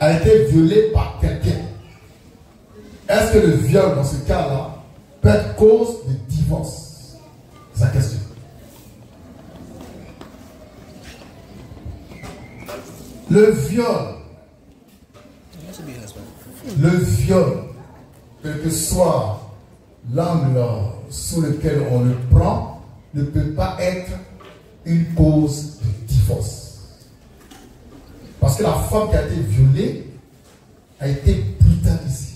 a été violée par quelqu'un, est-ce que le viol dans ce cas-là peut être cause de divorce? C'est la question. Le viol, quel que soit l'angle sous lequel on le prend, ne peut pas être une cause de divorce. Parce que la femme qui a été violée a été brutalisée.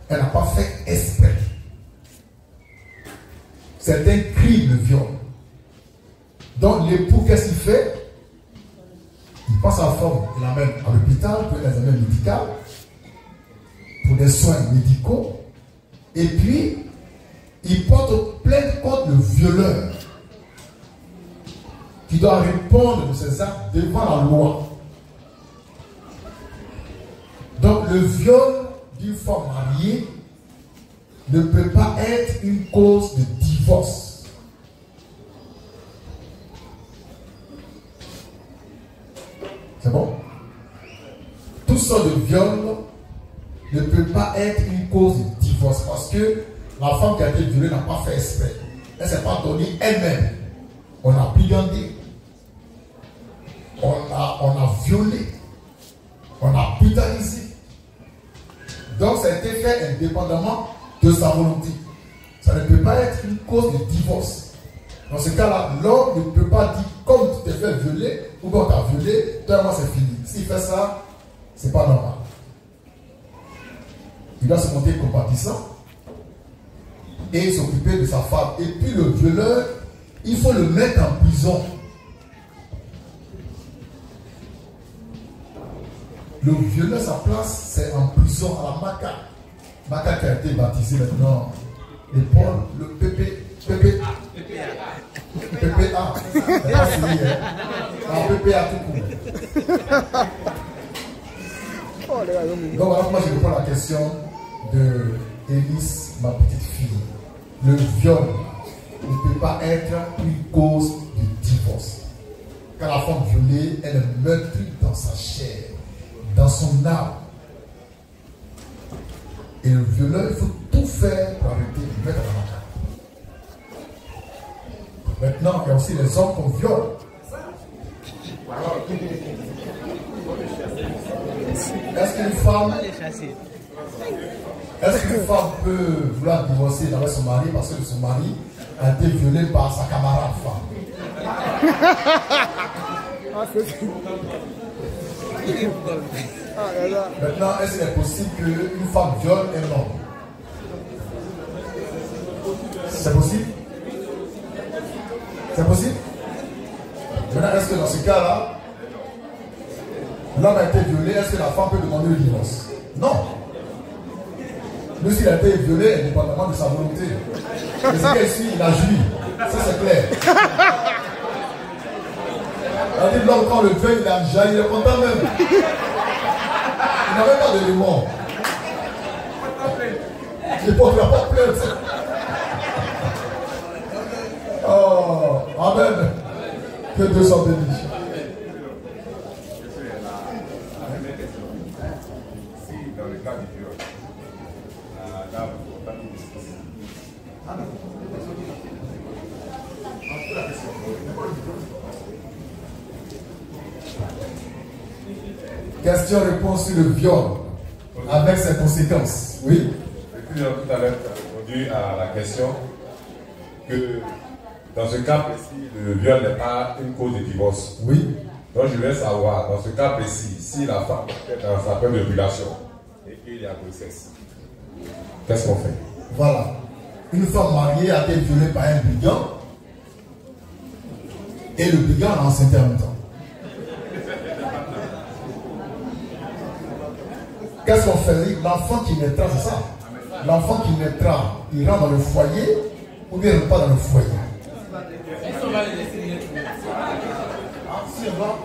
Elle n'a pas fait exprès. C'est un crime, le viol. Donc l'époux, qu'est-ce qu'il fait? Il passe à la femme, il l'amène à l'hôpital pour un examen médical, pour des soins médicaux, et puis il porte plainte contre le violeur qui doit répondre de ses actes devant la loi. Donc le viol d'une femme mariée ne peut pas être une cause de divorce. C'est bon? Tout ça de viol ne peut pas être une cause de divorce parce que la femme qui a été violée n'a pas fait exprès. Elle ne s'est pas donnée elle-même. On a brigandé. On a violé. On a brutalisé. Donc ça a été fait indépendamment de sa volonté. Ça ne peut pas être une cause de divorce. Dans ce cas-là, l'homme ne peut pas dire comme tu t'es fait violer ou quand tu as violé, toi et moi c'est fini. S'il fait ça, c'est pas normal. Il doit se montrer compatissant et s'occuper de sa femme. Et puis le violeur, il faut le mettre en prison. Le violeur, sa place, c'est en prison à la Maca. Maca qui a été baptisé maintenant, l'épaule, le PPA. PPA. C'est pas fini, hein. En PPA tout court. Donc voilà, moi je réponds à la question de Élise, ma petite fille. Le viol ne peut pas être une cause de divorce. Quand la femme violée, elle est meurtrie dans sa chair, dans son âme. Et le violeur, il faut tout faire pour arrêter de mettre dans la carte. Maintenant, il y a aussi les hommes qu'on viole. Est-ce qu'une femme peut vouloir divorcer avec son mari parce que son mari a été violé par sa camarade femme? Maintenant, est-ce qu'il est possible qu'une femme viole un homme? C'est possible? C'est possible? Maintenant, est-ce que dans ce cas-là, l'homme a été violé, est-ce que la femme peut demander le divorce? Non. Lui, s'il a été violé, indépendamment de sa volonté. Mais c'est qu'ici, il a joui. Ça, c'est clair. On dit l'homme, quand le viol, il a jailli, il est content même. Il n'avait pas d'éléments. Il n'a pas plainte. Oh, amen. Que Dieu soit béni. Dans le cas du viol, Question-réponse sur le viol avec ses conséquences. Oui. Tout à l'heure, tu as répondu à la question que dans ce cas précis, le viol n'est pas une cause de divorce. Oui. Donc je voulais savoir, dans ce cas précis, si la femme est dans sa première ovulation et qu'il y a grossesse, qu'est-ce qu'on fait? Voilà. Une femme mariée a été violée par un brigand et le brigand l'a enceinte en même temps. Qu'est-ce qu'on fait? L'enfant qui naîtra, c'est ça. L'enfant qui naîtra, il rentre dans le foyer ou bien il ne rentre pas dans le foyer. Est-ce qu'on va les laisser naître? Si on va.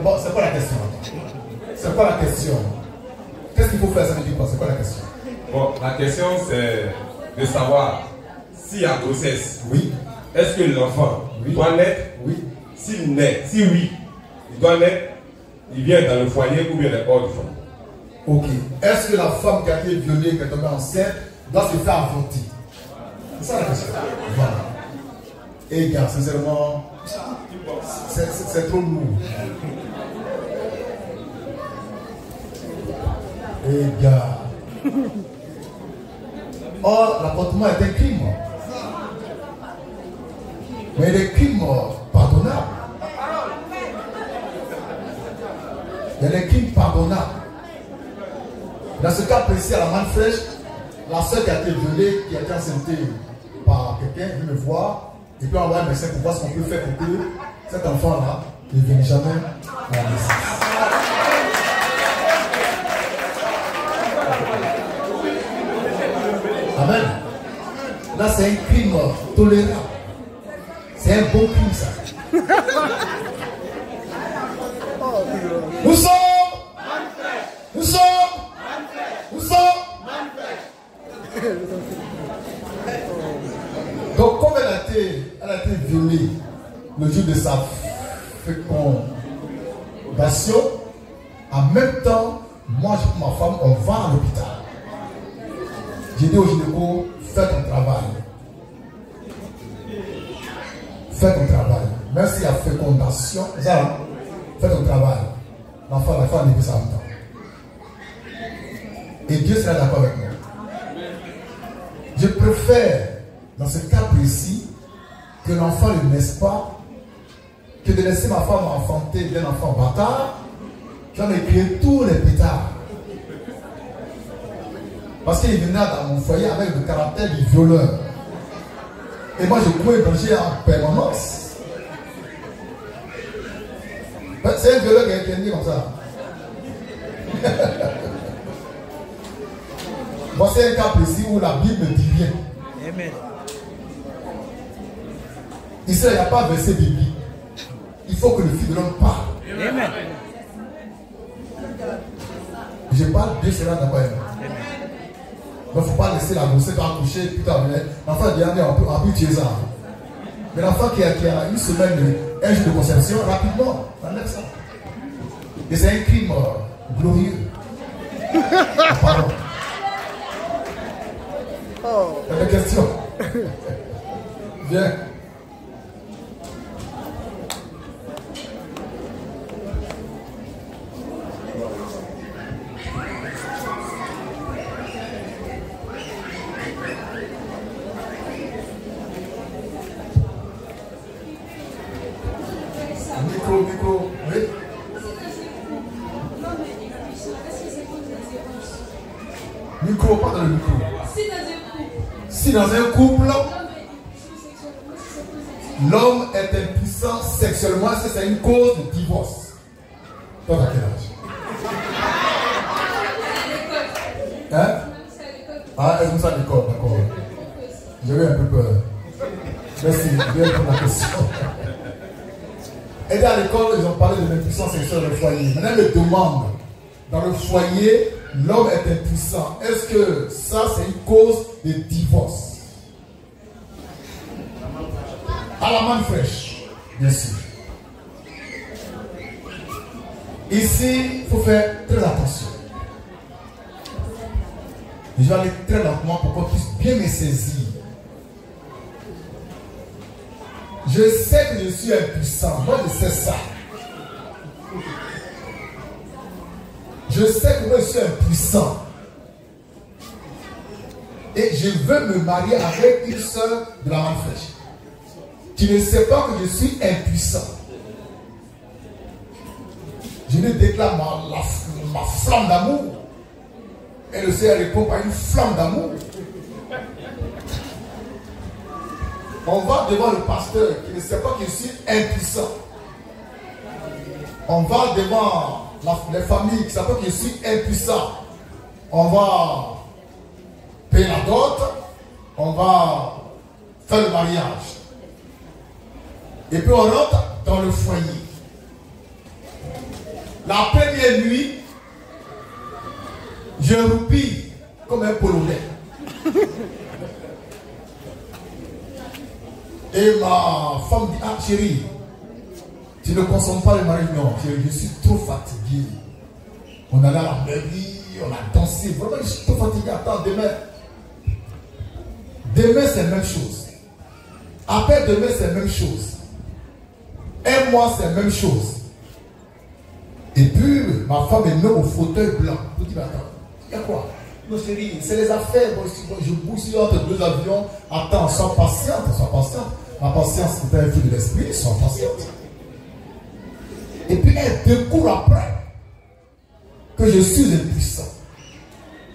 Bon, c'est quoi la question? C'est quoi la question? Qu'est-ce qu'il faut faire? Ça veut dire quoi? C'est quoi la question? Bon, la question c'est de savoir s'il y a grossesse. Oui. Est-ce que l'enfant doit naître? Oui. s'il naît, si oui, il doit naître, il vient dans le foyer ou bien hors du foyer. Ok. Est-ce que la femme qui a été violée, qui est tombée enceinte, doit se faire avorter? C'est ça la question. Voilà. Et gars, sincèrement, c'est trop lourd. Et gars. Or, l'avortement est un crime. Mais il est crime pardonnable. Il y a des crimes pardonnables. Dans ce cas précis, à la manne fraîche, la soeur qui a été violée, qui a été enceinte par quelqu'un, vient me voir, et puis on envoie un médecin pour voir ce qu'on peut faire pour que cet enfant-là ne vienne jamais à la naissance. Amen. Là, c'est un crime tolérable. C'est un bon crime, ça. Nous sommes. Donc, comme elle a été violée le jour de sa fécondation, en même temps, moi, je ma femme, on va à l'hôpital. J'ai dit au gynéco, fais ton travail. Fais ton travail. Même s'il y a fécondation, ça, fais ton travail. La femme n'est plus en temps. Et Dieu sera d'accord avec moi. Je préfère, dans ce cas précis, que l'enfant ne naisse pas, que de laisser ma femme enfanter d'un enfant bâtard, j'en ai créé tous les pétards. Parce qu'il venait dans mon foyer avec le caractère du violeur. Et moi, je courais danger en permanence. C'est un violeur qui est né comme ça. Bon, c'est un cas précis où la Bible me dit rien. Amen. Ici, il n'y a pas de verset biblique. Il faut que le Fils de l'homme parle. Amen. Je parle, Dieu sera d'accord avec moi. Donc, il ne faut pas laisser la grossesse accoucher, putain, l'enfant dit, on peut tuer ça. Mais l'enfant qui a une semaine, un jour de conception, rapidement, on enlève ça. Et c'est un crime glorieux. Pardon. Il y a des questions. Viens. Micro, oui. Micro, pas dans le micro. Si dans un couple, l'homme est impuissant sexuellement, c'est une cause de divorce. Toi, à quel âge? Hein? Ah, est-ce que ça l'école? D'accord. J'avais un peu peur. Merci, bien pour la question. Et à l'école, ils ont parlé de l'impuissance sexuelle dans le foyer. Maintenant, ils me demandent, dans le foyer, l'homme est impuissant. Est-ce que ça, c'est une cause de divorce? À la main fraîche, bien sûr. Ici, il faut faire très attention. Je vais aller très lentement pour qu'on puisse bien me saisir. Je sais que je suis impuissant. Moi, je sais ça. Je sais que moi, je suis impuissant. Et je veux me marier avec une soeur de la main fraîche. Tu ne sais pas que je suis impuissant. Je lui déclare ma flamme d'amour. Et le Seigneur répond par une flamme d'amour. On va devant le pasteur qui ne sait pas que je suis impuissant. On va devant les familles qui ne savent pas que je suis impuissant. On va payer la dot. On va faire le mariage. Et puis on rentre dans le foyer. La première nuit, je roupille comme un Polonais. Et ma femme dit, ah chérie, Tu ne consommes pas le mariage, non. Je suis trop fatigué. On allait à la mairie, on a dansé. Vraiment, je suis trop fatigué. Attends, demain. Demain, c'est la même chose. Après demain, c'est la même chose. Un mois, c'est la même chose. Et puis, ma femme est même au fauteuil blanc. Je dis, attends, il y a quoi? Non, chérie, c'est les affaires. Je bouge entre deux avions. Attends, sois patiente, sois patiente. Ma patience, c'est un fruit de l'esprit, sois patiente. Et puis, elle découvre après que je suis impuissant.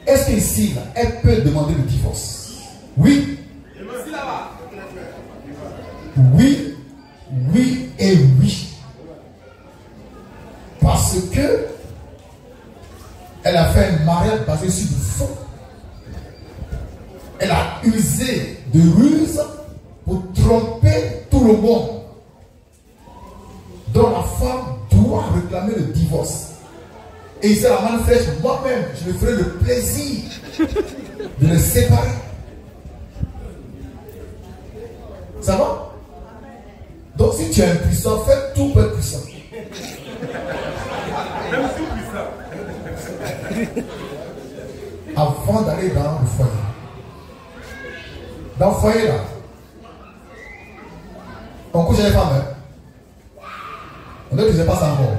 Est-ce qu'ici, là, elle peut demander le divorce? Oui. Oui, oui et oui. Parce que elle a fait un mariage basé sur du faux. Elle a usé de ruse pour tromper tout le monde. Donc la femme doit réclamer le divorce. Et c'est la main fraîche, moi-même, je me ferai le plaisir de les séparer. Ça va? Donc si tu es impuissant, fais tout pour être puissant. Même tout puissant. Avant d'aller dans le foyer. Dans le foyer là, on couche les femmes. Hein? On ne disait pas ça encore.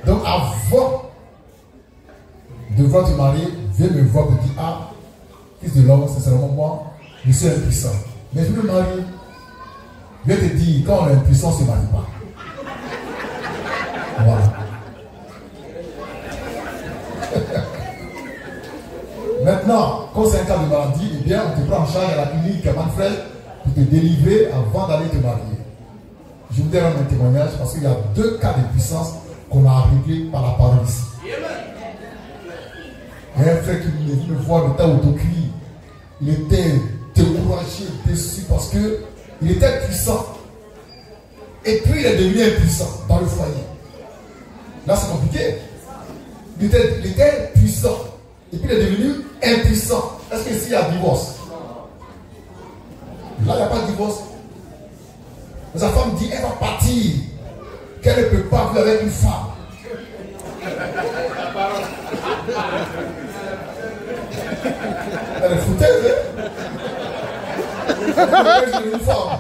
Donc avant de voir te marier, viens me voir et dire, ah, fils de l'homme, c'est seulement moi, je suis impuissant. Mais je me marie. Viens te dire, quand on est impuissant, on ne se marie pas. Voilà. Maintenant, quand c'est un cas de maladie, eh bien, on te prend en charge à la clinique à Manfred pour te délivrer avant d'aller te marier. Je vous donne un témoignage parce qu'il y a 2 cas de puissance qu'on a réglés par la parole ici. Il y a un frère qui me voit le temps autocuit. Il était découragé, déçu parce qu'il était puissant. Et puis il est devenu impuissant dans le foyer. Là c'est compliqué. Il était puissant. Et puis il est devenu impuissant. Est-ce qu'ici il y a divorce? Là il n'y a pas de divorce. Mais sa femme dit elle va partir. Qu'elle ne peut pas vivre avec une femme. Elle est foutaise, hein? Elle est une femme.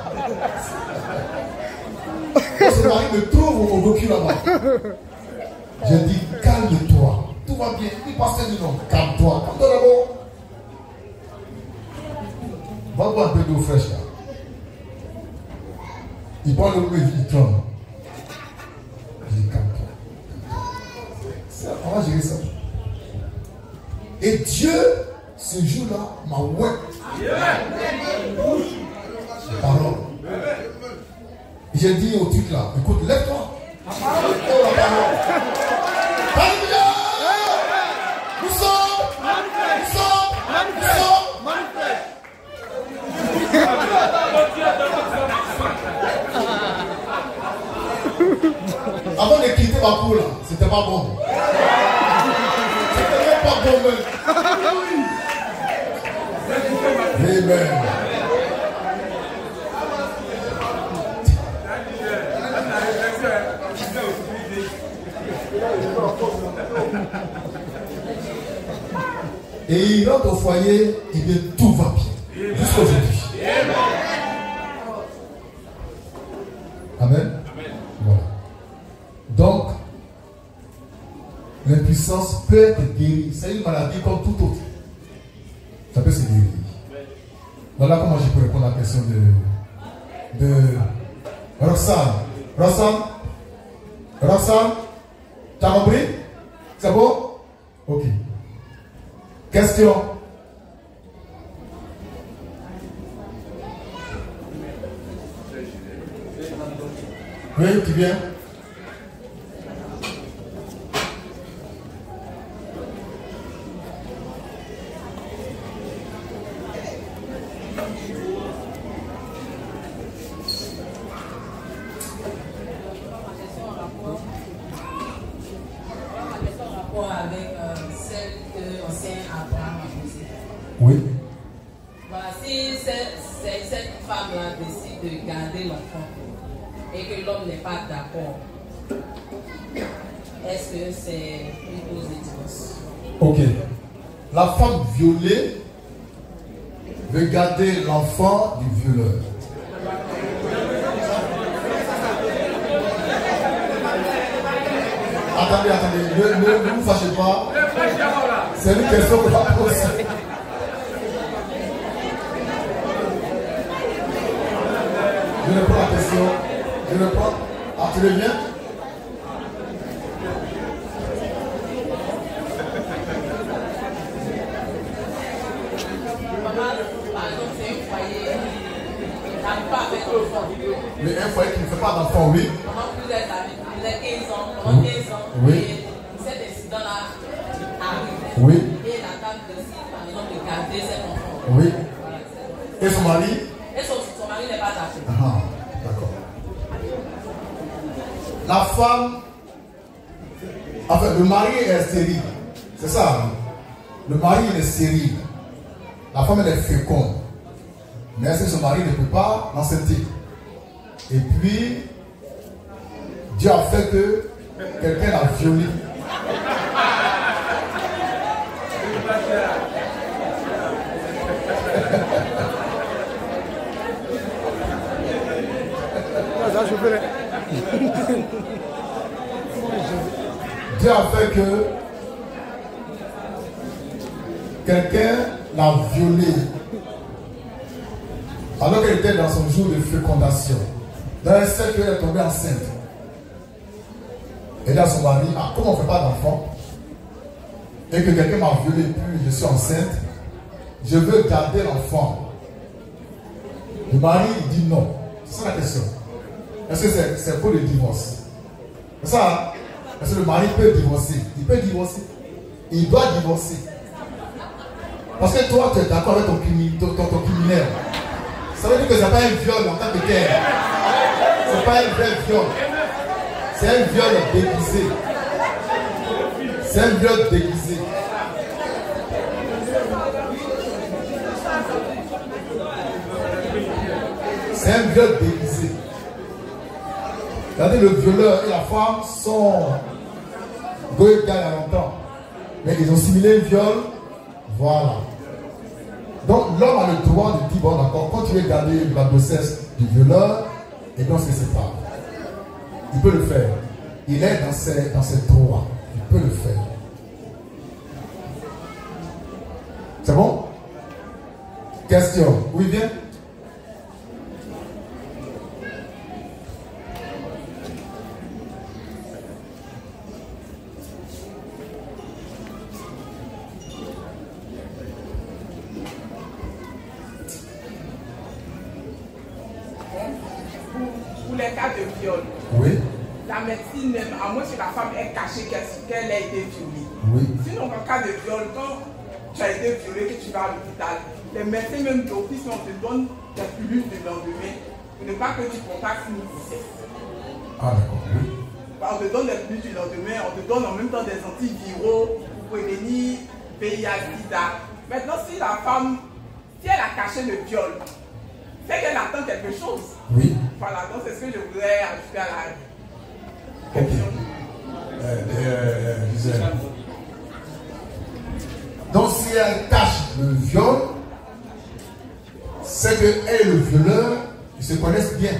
Quand ce mari me trouve au docu là-bas, je dis calme-toi, tout va bien. Il passe du nom, calme-toi, calme-toi d'abord. Va boire un peu d'eau fraîche là. Il boit l'eau et il tremble. Je dis calme-toi. On va gérer ça. Et Dieu, ce jour-là, m'a oué. Parole. J'ai dit au truc là, écoute, lève-toi. Oh la parole. Alléluia. Nous sommes. Avant de quitter ma cour là, c'était pas bon. C'était même pas bon même. Amen. Et il rentre au foyer, et bien tout va bien. Jusqu'à aujourd'hui. Amen. Voilà. Donc, l'impuissance peut être guérie. C'est une maladie comme tout autre. Ça peut se guérir. Voilà comment je peux répondre à la question de Roxane. Roxane, tu as compris? C'est bon? Ok. Question. Oui, tu viens? Voilà, si cette femme-là décide décide de garder l'enfant et que l'homme n'est pas d'accord, est-ce que c'est une cause de divorce? Ok. La femme violée veut garder l'enfant du violeur. Attendez, ne vous fâchez pas. C'est une question que je pose. Je reprends la question. Je reprends. Ah, tu reviens? Mais un foyer qui ne fait pas d'enfant, oui. Pendant plusieurs années, il a 15 ans, pendant 15 ans, Oui. et cet incident-là arrive. Oui. Et la dame décide, par exemple, de garder cet enfant. Oui. Voilà, Et son mari? et son mari n'est pas d'accord. Ah, d'accord. La femme, enfin, le mari est stérile. C'est ça. Hein? Le mari il est stérile. La femme elle est féconde. Mais est-ce que son mari ne peut pas l'enceinte? Et puis, Dieu a fait que quelqu'un l'a violé. Dieu a fait que quelqu'un l'a violée alors qu'elle était dans son jour de fécondation. Dans un cercle, elle est tombée enceinte. Elle dit à son mari, ah, comme on ne fait pas d'enfant, et que quelqu'un m'a violé, puis je suis enceinte, je veux garder l'enfant. Le mari dit non. C'est ça la question. Est-ce que c'est pour le divorce? C'est ça, hein? Est-ce que le mari peut divorcer? Il peut divorcer. Il doit divorcer. Parce que toi, tu es d'accord avec ton criminel. Ça veut dire que ce n'est pas un viol en tant que tel. Ce n'est pas un vrai viol. C'est un viol déguisé. C'est un viol déguisé. C'est un viol déguisé. Regardez, le violeur et la femme sont deux gars il y a longtemps. Mais ils ont simulé un viol. Voilà. Donc l'homme a le droit de dire, bon d'accord, quand tu veux garder la grossesse du violeur, et donc c'est sépare. Il peut le faire. Il est dans ses droits. Il peut le faire. C'est bon? Question. Oui, bien? Les cas de viol. Oui. La médecine même, à moins que la femme ait caché qu'elle a été violée. Oui. Sinon, en cas de viol, quand tu as été violé, que tu vas à l'hôpital, les médecins même d'office, on te donne des pilules de lendemain pour ne pas que tu contactes une grossesse. Ah d'accord, oui. On te donne des pilules du lendemain, on te donne en même temps des antiviraux pour prévenir VIH, SIDA. Maintenant, si la femme, si elle a caché le viol, c'est qu'elle attend quelque chose. Oui. Voilà, donc c'est ce que je voudrais ajouter à la question. Donc si elle cache le viol, c'est qu'elle et le violeur, ils se connaissent bien.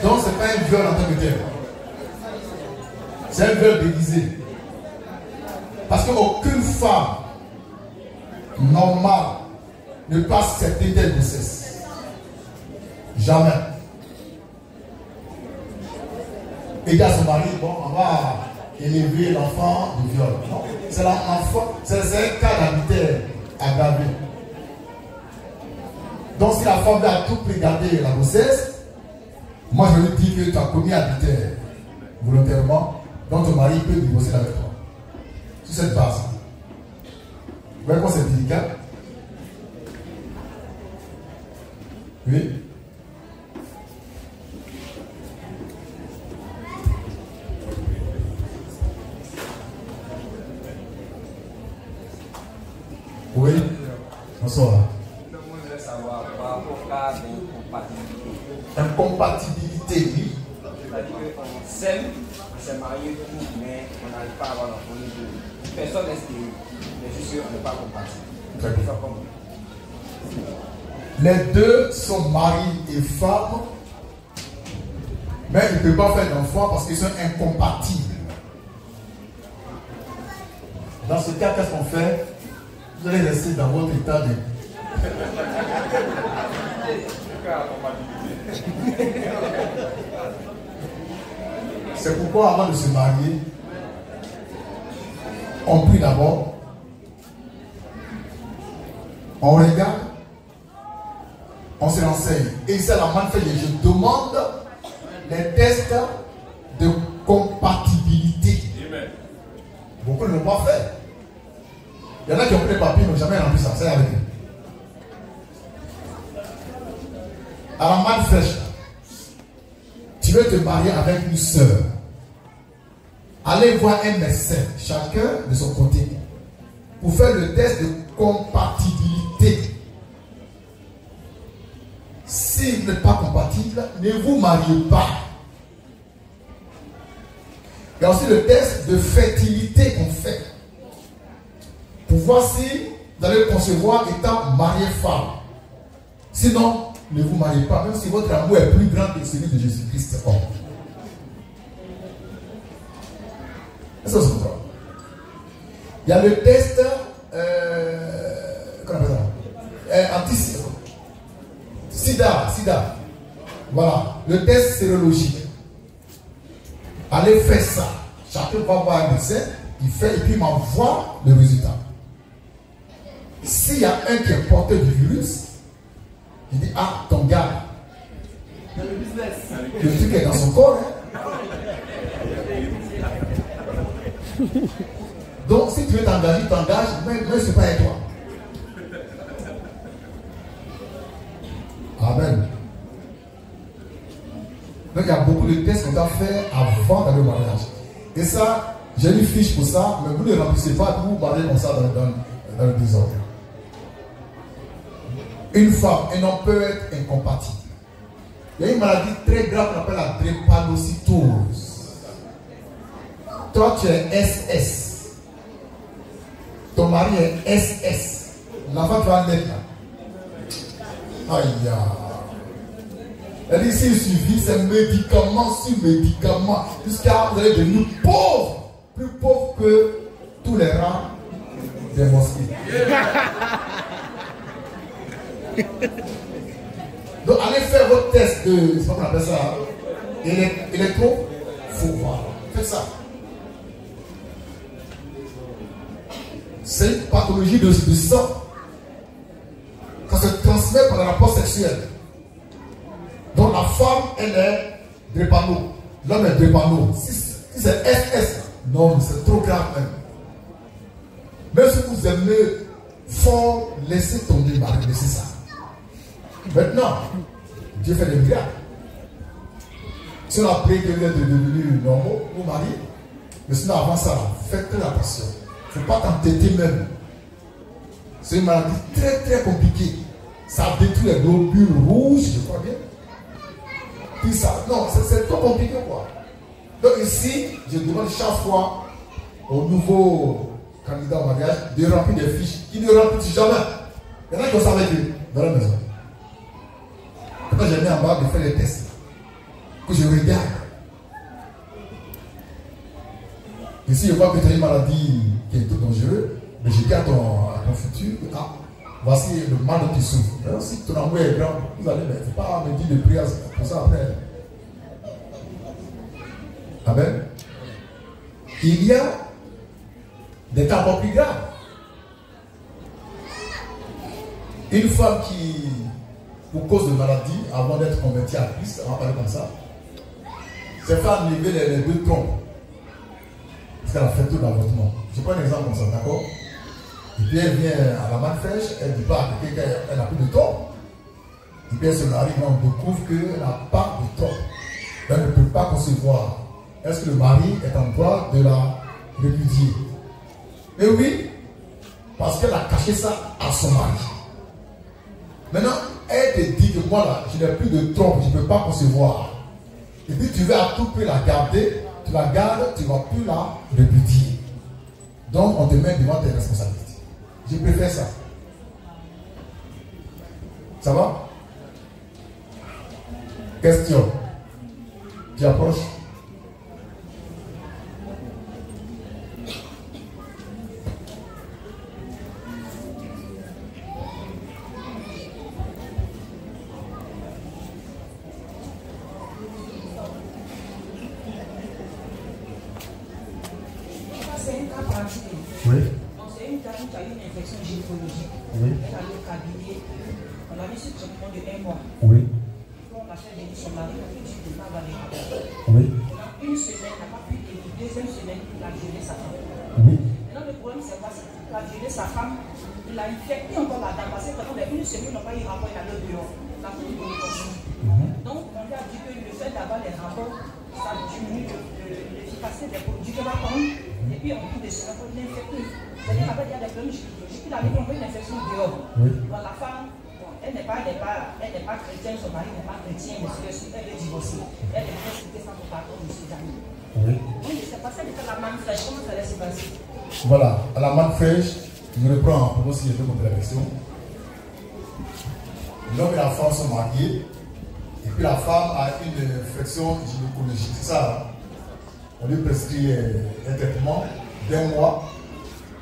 Donc ce n'est pas un viol en tant que tel. C'est un viol déguisé. Parce qu'aucune femme normale ne passe cette telle grossesse. Jamais. Et dit à son mari, bon, on va élever l'enfant du viol. Non, c'est l'enfant, c'est un cas d'adultère aggravé. Donc si la femme veut à tout prix garder la grossesse, moi je lui dis que tu as commis adultère volontairement, donc ton mari peut divorcer avec toi. Sur cette base. Vous voyez comment c'est délicat? Oui. Oui. Bonsoir. Je voudrais savoir par rapport au cas de compatibilité. Incompatibilité, oui. C'est-à-dire qu'on s'aime, on s'est marié, mais on n'arrive pas à avoir l'enfant. Personne n'est stérile, mais juste on n'est pas compatible. Très bien. Les deux sont mari et femme, mais ils ne peuvent pas faire d'enfant parce qu'ils sont incompatibles. Dans ce cas, qu'est-ce qu'on fait? Vous allez rester dans votre état de... C'est pourquoi avant de se marier, on prie d'abord, on regarde, on se renseigne. Et c'est la manne fait, je demande les tests de compatibilité. Amen. Beaucoup ne l'ont pas fait. Il y en a qui ont pris les papiers, mais n'ont jamais rempli ça. C'est avec eux. À la manne fraîche, tu veux te marier avec une sœur. Allez voir un médecin, chacun de son côté, pour faire le test de compatibilité. Si vous n'êtes pas compatible, ne vous mariez pas. Il y a aussi le test de fertilité qu'on fait. Pour voir si vous allez concevoir étant marié-femme. Sinon, ne vous mariez pas, même si votre amour est plus grand que celui de Jésus-Christ. Ça, c'est ça. Il y a le test comment on appelle ça? Sida. Voilà. Le test sérologique. Allez faire ça. Chacun va voir un médecin, il fait et puis il m'envoie le résultat. S'il y a un qui est porteur du virus, il dit, ah, ton gars, le truc est dans son corps. Hein? Donc, si tu veux t'engager, t'engages, mais ce n'est pas avec toi. Amen. Donc, il y a beaucoup de tests qu'on doit faire avant d'aller au mariage. Et ça, j'ai une fiche pour ça, mais vous ne remplissez pas, vous parlez comme ça dans le désordre. Une femme, un homme peut être incompatible. Il y a une maladie très grave qu'on appelle la drépanocytose. Toi, tu es SS. Ton mari est SS. L'enfant, tu vas naître là. Aïe. Elle dit, s'il suffit, c'est médicament sur médicament. Jusqu'à vous allez devenir pauvre. Plus pauvre que tous les rangs des mosquées. Donc, allez faire votre test de, c'est pas qu'on appelle ça, électro, faut voir. Faites ça. C'est une pathologie de sang. Ça se transmet par le rapport sexuel. Donc, la femme, elle est drépano. L'homme est drépano. Si c'est SS, non, c'est trop grave même. Même si vous aimez fort, laissez tomber, laissez ça. Maintenant, Dieu fait des miracles. Si on a prié que vous êtes devenu normal, vous mariez, mais sinon avant ça, faites très attention. Il ne faut pas t'entêter même. C'est une maladie très très compliquée. Ça détruit les globules rouges, je crois bien. Puis ça, non, c'est trop compliqué quoi. Donc ici, je demande chaque fois au nouveau candidat au mariage de remplir des fiches qui ne remplissent jamais. Il y en a qui ont ça avec eux dans la maison. Quand j'ai mis en bas de faire les tests, que je regarde. Ici, je vois que tu as une maladie qui est tout dangereuse, mais je dis à ton futur, ah, voici le mal dont tu souffres. Alors, si ton amour est grand, vous allez, mais il ne faut pas me dire de prière pour ça après. Amen. Il y a des cas encore plus graves. Une femme qui, pour cause de maladie, avant d'être convertie à Christ, on va parler comme ça, s'est fait enlever les deux trompes. Parce qu'elle a fait tout l'avortement. Je prends un exemple comme ça, d'accord? Et puis elle vient à la manne fraîche, elle dit pas à quelqu'un qu'elle n'a plus de trompe. Et puis elle se marie, mais on découvre qu'elle n'a pas de trompe. Elle ne peut pas concevoir. Est-ce que le mari est en droit de la répudier? Mais oui, parce qu'elle a caché ça à son mari. Maintenant, elle te dit que moi là, je n'ai plus de trompe, je ne peux pas concevoir. Et puis tu veux à tout prix la garder, tu la gardes, tu ne vas plus la répudier. Donc on te met devant tes responsabilités. Je préfère ça. Ça va? Question. Tu approches? Oui. Donc c'est une dame qui a eu une infection gynécologique. Oui. Elle a eu au cabinet. On a mis ce traitement de 1 mois. Oui. On a fait venir son mari parce que tu ne peux pas avoir les rapports. Oui. Une semaine, n'a pas pu tenir. Deuxième semaine, il a violé sa femme. Oui. Maintenant le problème c'est quoi? Il a violé sa femme. Il a infecté encore la dame parce que pendant une semaine, il n'a pas eu rapport, il a allé dehors. La femme est Donc on lui a dit que le fait d'avoir les rapports, ça diminue l'efficacité des produits qu'elle va prendre. Et puis en plus de cela, il est infecté. C'est-à-dire qu'en fait, il y a des problèmes gynécologiques. Il avait envoyé une infection dehors. Oui. Donc la femme, bon, elle n'est pas chrétienne, son mari n'est pas chrétien, mais elle est divorcée. Elle est respectée sans pardon de ses amis. Oui. Donc je ne sais pas, ça dépend de la manne fraîche. Comment ça allait se passer? Voilà, à la manne fraîche, je reprends pour voir si je peux montrer la question. L'homme et la femme sont mariés. Et puis la femme a une infection gynécologique. C'est ça, hein? On lui prescrit un traitement d'1 mois,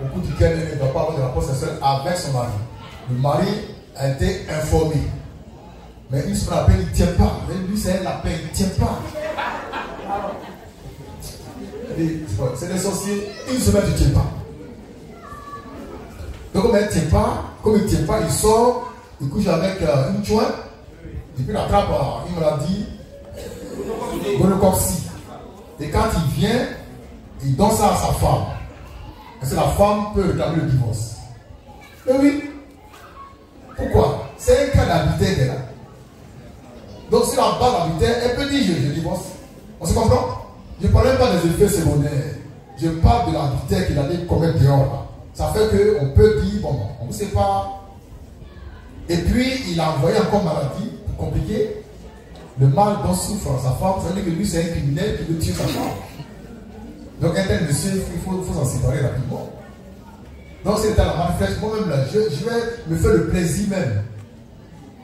au cours duquel elle ne doit pas avoir de rapport sexuel avec son mari. Le mari a été informé. Mais une semaine après, il ne tient pas. Mais lui, c'est la paix, il ne tient pas. C'est des sorciers, une semaine, tu ne tiens pas. Donc, comme il ne tient pas, il sort, il couche avec une jointe, et puis il attrape une maladie, gonococcie. Et quand il vient, il donne ça à sa femme. Parce que la femme peut réclamer le divorce. Mais oui. Pourquoi? C'est un cas d'habitude qu'elle a. Donc si la balle d'habitude, elle peut dire je divorce. On se comprend? Je ne parle même pas des effets secondaires. Je parle de l'habitude qu'il allait commettre dehors. Là. Ça fait qu'on peut dire, bon, on ne sait pas. Et puis il a envoyé encore maladie, pour compliquer. Le mal dont souffre sa femme, ça veut dire que lui c'est un criminel qui veut tuer sa femme. Donc un tel monsieur, il faut s'en séparer rapidement. Donc c'est à la manifeste, moi-même là, je vais me faire le plaisir même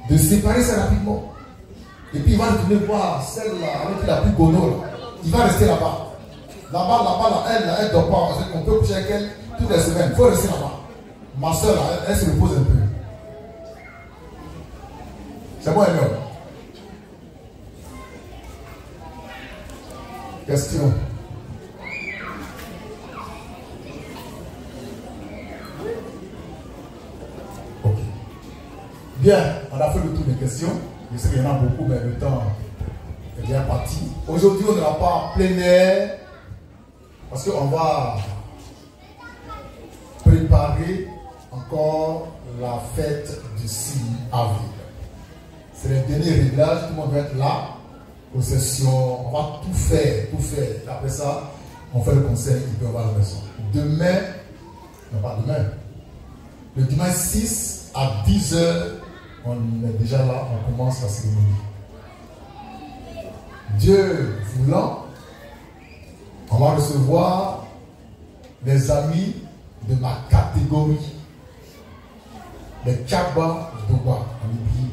de séparer ça rapidement. Et puis il va retourner voir celle-là avec la plus gono là. Il va rester là-bas. Là-bas, elle ne dort pas. On peut coucher avec elle toutes les semaines. Il faut rester là-bas. Ma soeur là, elle se repose un peu. C'est bon, elle. Question. Ok. Bien, on a fait le tour des questions. Je sais qu'il y en a beaucoup, mais le temps est bien parti. Aujourd'hui, on n'aura pas plein air parce qu'on va préparer encore la fête du 6 avril. C'est le dernier réglage, tout le monde va être là. Possession, on va tout faire. Après ça, on fait le conseil, il peut avoir la maison. Demain, non pas demain, le dimanche 6 à 10h, on est déjà là, on commence la cérémonie. Dieu voulant, on va recevoir des amis de ma catégorie, les Tchaba Doba en Libye.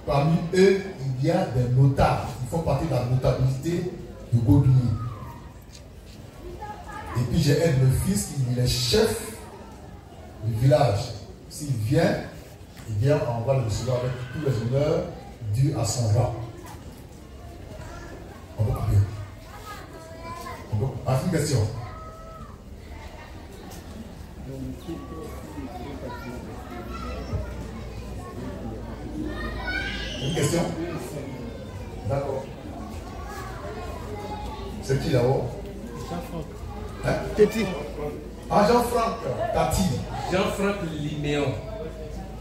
Parmi eux, il y a des notables. Ils font partie de la notabilité de Godouni. Et puis j'ai un de mes fils qui est chef du village. S'il vient, on va le recevoir avec tous les honneurs dus à son rang. On va couper. Une question. Une question? D'accord. C'est qui là-haut? Jean-Franck. Hein? Teti. Ah, Jean-Franck Tati. Jean-Franck Liméon.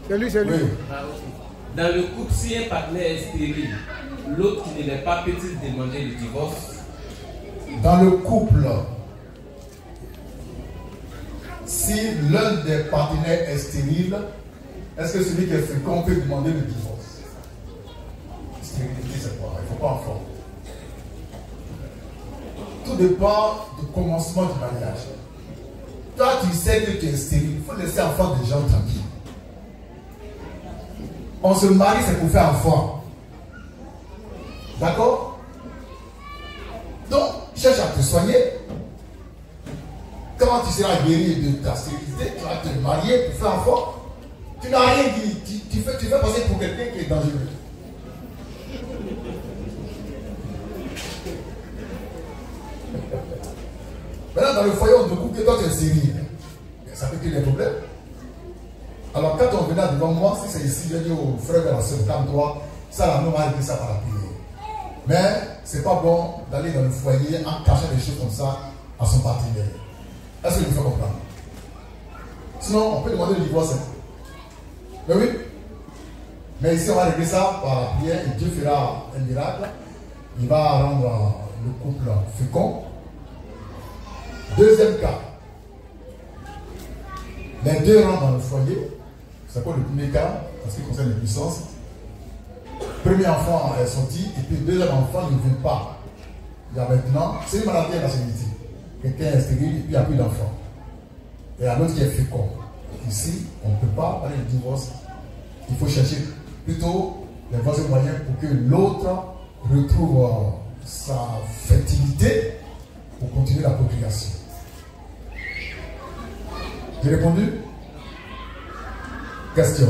C'est lui, c'est lui. Oui. Ah, okay. Dans le couple, si un partenaire est stérile, l'autre qui ne l'est pas peut-il demander le divorce? Dans le couple, si l'un des partenaires est stérile, Est-ce que celui qui est fécond peut demander le divorce? Stérilité, c'est quoi? Il ne faut pas enfant. Tout dépend du commencement du mariage. Toi, tu sais que tu es stérile, il faut laisser enfant des gens tranquilles. On se marie, c'est pour faire enfant. D'accord? Donc, cherche à te soigner. Quand tu seras guéri de ta stérilité, tu vas te marier pour faire enfant. Tu n'as rien dit. Tu fais passer pour quelqu'un qui est dangereux. Maintenant, dans le foyer, on te coupe que toi tu es stérile. Ça peut créer des problèmes. Alors, quand on venait devant moi, si c'est ici, je dis au frère et à la soeur, calme-toi, ça, la main va régler ça par la prière. Mais, c'est pas bon d'aller dans le foyer en cachant des choses comme ça à son partenaire. Est-ce que vous faites comprendre? Sinon, on peut demander le divorce. Mais oui. Mais ici, on va régler ça par la prière et Dieu fera un miracle. Il va rendre le couple fécond. Deuxième cas. Les deux rentrent dans le foyer. C'est quoi le premier cas en ce qui concerne les puissances? Premier enfant est sorti et puis deuxième enfant ne vient pas. Il y a maintenant, c'est une maladie à la sécurité. Quelqu'un est stérile et puis il n'y a plus d'enfant. Et il y a l'autre qui est fécond. Ici, on ne peut pas parler de divorce. Il faut chercher plutôt les voies et moyens pour que l'autre retrouve sa fertilité pour continuer la procréation. J'ai répondu? Question.